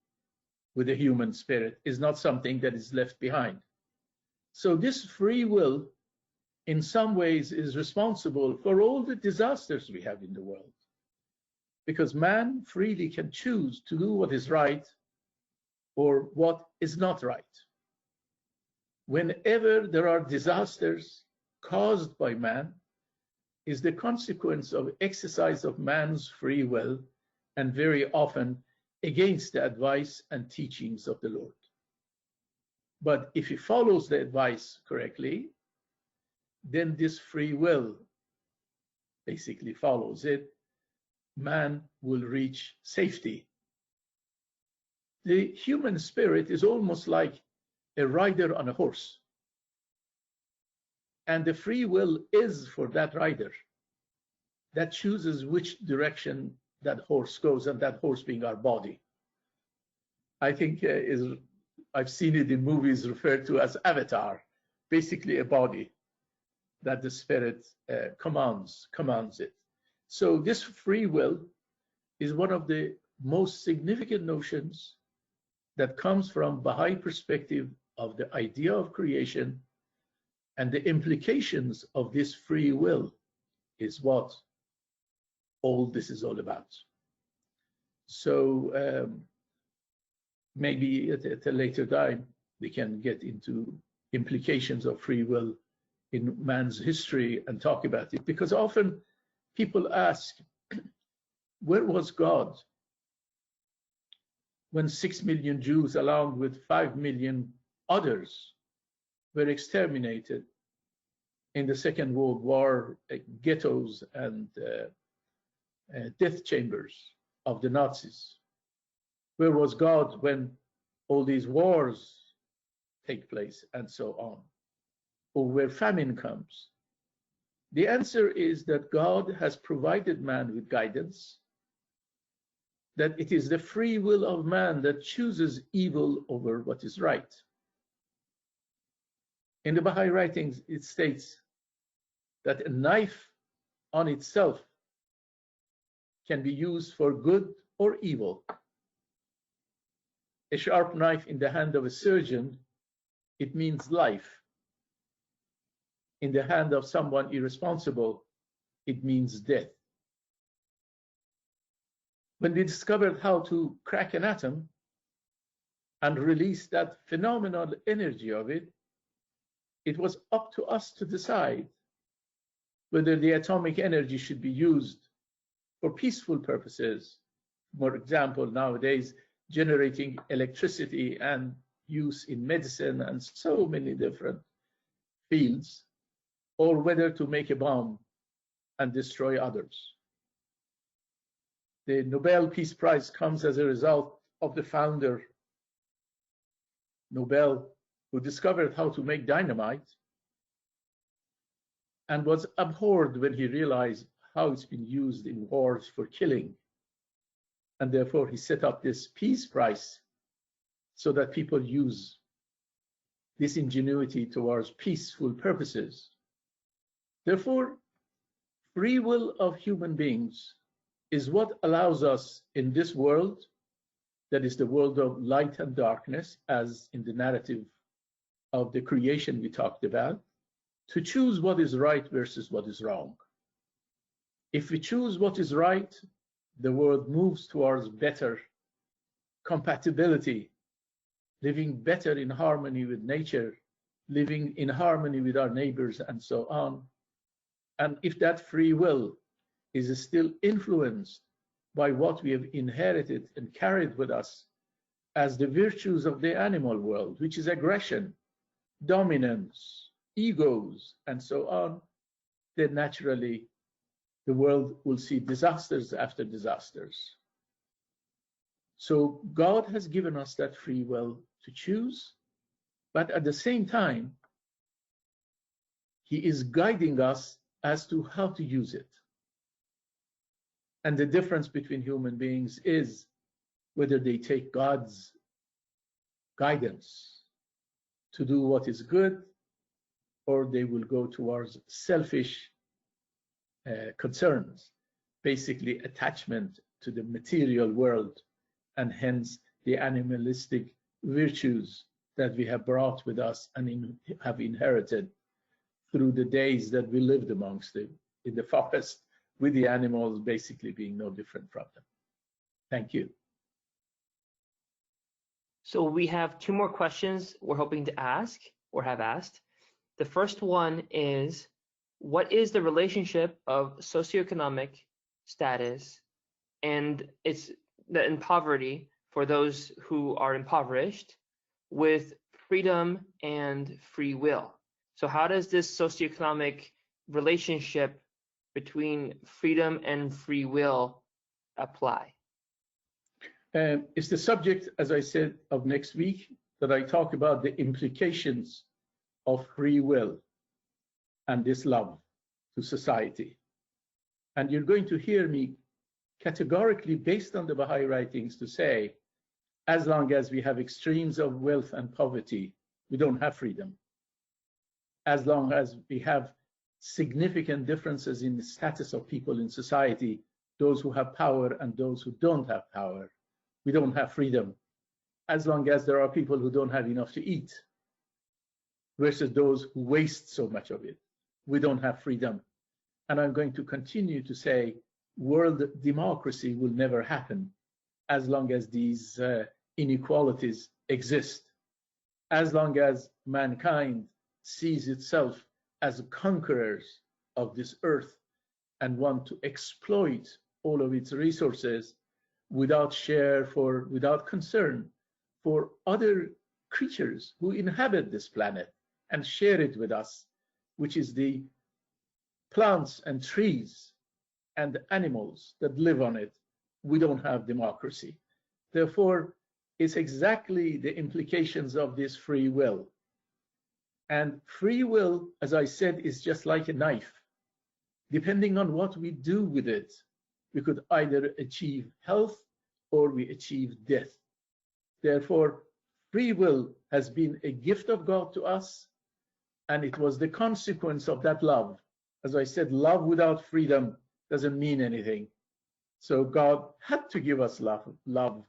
with the human spirit, is not something that is left behind. So this free will, in some ways, is responsible for all the disasters we have in the world, because man freely can choose to do what is right or what is not right. Whenever there are disasters caused by man, is the consequence of exercise of man's free will, and very often against the advice and teachings of the Lord. But if he follows the advice correctly, then this free will basically follows it. Man will reach safety. The human spirit is almost like a rider on a horse. And the free will is for that rider that chooses which direction that horse goes, and that horse being our body. I think I've seen it in movies referred to as avatar, basically a body that the spirit commands it. So this free will is one of the most significant notions that comes from Baha'i perspective of the idea of creation, and the implications of this free will is what all this is all about. So maybe at a later time we can get into implications of free will in man's history and talk about it, because often people ask, where was God when 6 million Jews, along with 5 million others, were exterminated in the Second World War, ghettos and death chambers of the Nazis? Where was God when all these wars take place and so on, or where famine comes? The answer is that God has provided man with guidance, that it is the free will of man that chooses evil over what is right. In the Baha'i Writings, it states that a knife on itself can be used for good or evil. A sharp knife in the hand of a surgeon, it means life. In the hand of someone irresponsible, it means death. When we discovered how to crack an atom and release that phenomenal energy of it, it was up to us to decide whether the atomic energy should be used for peaceful purposes, for example, nowadays, generating electricity and use in medicine and so many different fields, or whether to make a bomb and destroy others. The Nobel Peace Prize comes as a result of the founder, Nobel, who discovered how to make dynamite and was abhorred when he realized how it's been used in wars for killing. And therefore, he set up this peace prize so that people use this ingenuity towards peaceful purposes. Therefore, free will of human beings is what allows us in this world, that is the world of light and darkness, as in the narrative of the creation we talked about, to choose what is right versus what is wrong. If we choose what is right, the world moves towards better compatibility, living better in harmony with nature, living in harmony with our neighbors, and so on. And if that free will is still influenced by what we have inherited and carried with us as the virtues of the animal world, which is aggression, dominance, egos, and so on, then naturally the world will see disasters after disasters. So God has given us that free will to choose, but at the same time, He is guiding us as to how to use it. And the difference between human beings is whether they take God's guidance to do what is good, or they will go towards selfish concerns, basically attachment to the material world, and hence the animalistic virtues that we have brought with us and have inherited through the days that we lived amongst them in the forest, with the animals basically being no different from them. Thank you.
So we have two more questions we're hoping to ask or have asked. The first one is, what is the relationship of socioeconomic status and in poverty for those who are impoverished with freedom and free will? So how does this socioeconomic relationship between freedom and free will apply?
It's the subject, as I said, of next week, that I talk about the implications of free will and this love to society. And you're going to hear me categorically, based on the Baha'i writings, to say, as long as we have extremes of wealth and poverty, we don't have freedom. As long as we have significant differences in the status of people in society, those who have power and those who don't have power, we don't have freedom. As long as there are people who don't have enough to eat versus those who waste so much of it, we don't have freedom. And I'm going to continue to say world democracy will never happen as long as these inequalities exist. As long as mankind sees itself as conquerors of this earth and want to exploit all of its resources without without concern for other creatures who inhabit this planet and share it with us, which is the plants and trees and animals that live on it, we don't have democracy. Therefore, it's exactly the implications of this free will. And free will, as I said, is just like a knife. Depending on what we do with it, we could either achieve health or we achieve death. Therefore, free will has been a gift of God to us, and it was the consequence of that love. As I said, love without freedom doesn't mean anything. So God had to give us love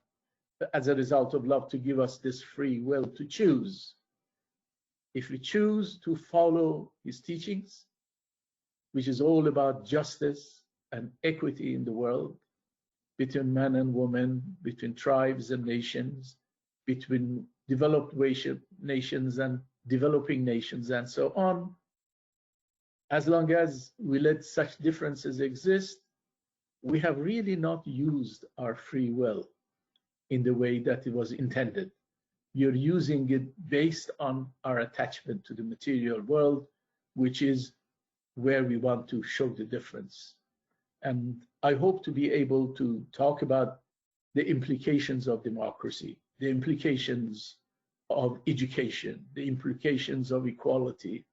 as a result of love, to give us this free will to choose. If we choose to follow His teachings, which is all about justice and equity in the world, between man and woman, between tribes and nations, between developed nations and developing nations, and so on, as long as we let such differences exist, we have really not used our free will in the way that it was intended. You're using it based on our attachment to the material world, which is where we want to show the difference. And I hope to be able to talk about the implications of democracy, the implications of education, the implications of equality,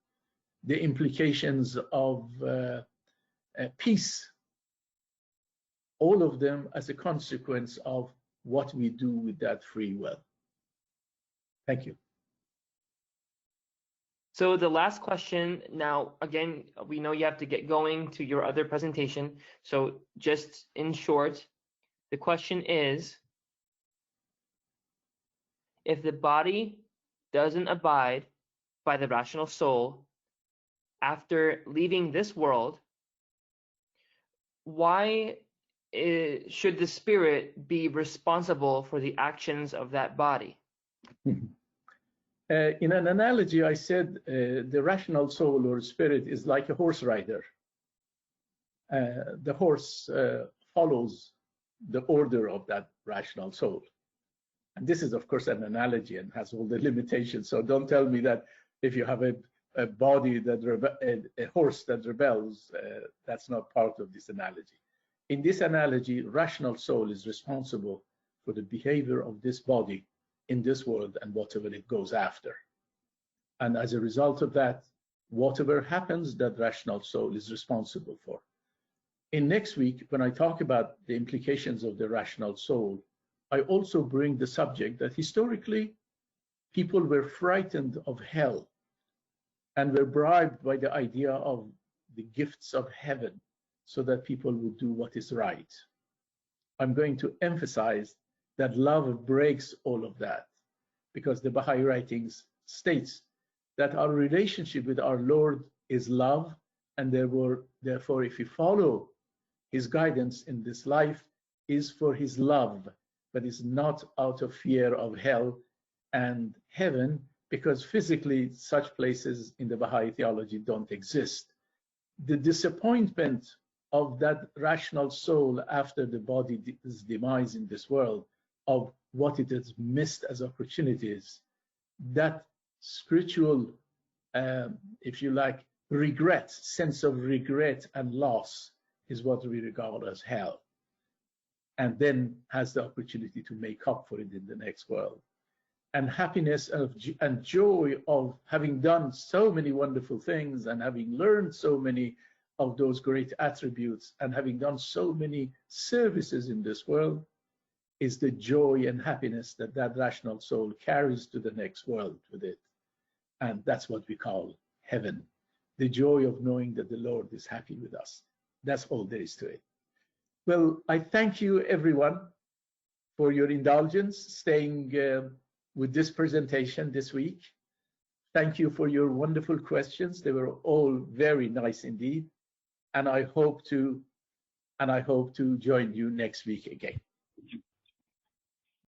the implications of peace, all of them as a consequence of what we do with that free will. Thank you.
So the last question now, again, we know you have to get going to your other presentation. So just in short, the question is, if the body doesn't abide by the rational soul after leaving this world, why should the spirit be responsible for the actions of that body?
In an analogy, I said the rational soul or spirit is like a horse rider. The horse follows the order of that rational soul. And this is, of course, an analogy and has all the limitations. So don't tell me that if you have a body that a horse that rebels, that's not part of this analogy. In this analogy, rational soul is responsible for the behavior of this body in this world and whatever it goes after. And as a result of that, whatever happens, that rational soul is responsible for. In next week, when I talk about the implications of the rational soul, I also bring the subject that historically people were frightened of hell and were bribed by the idea of the gifts of heaven so that people would do what is right. I'm going to emphasize that love breaks all of that, because the Baha'i Writings states that our relationship with our Lord is love, and therefore if we follow his guidance in this life is for his love, but is not out of fear of hell and heaven, because physically such places in the Baha'i theology don't exist. The disappointment of that rational soul after the body's demise in this world, of what it has missed as opportunities, that spiritual, if you like, regret, sense of regret and loss is what we regard as hell, and then has the opportunity to make up for it in the next world. And happiness and joy of having done so many wonderful things and having learned so many of those great attributes and having done so many services in this world is the joy and happiness that that rational soul carries to the next world with it. And that's what we call heaven, the joy of knowing that the Lord is happy with us. That's all there is to it. Well, I thank you, everyone, for your indulgence, staying with this presentation this week. Thank you for your wonderful questions. They were all very nice indeed. And I hope to join you next week again.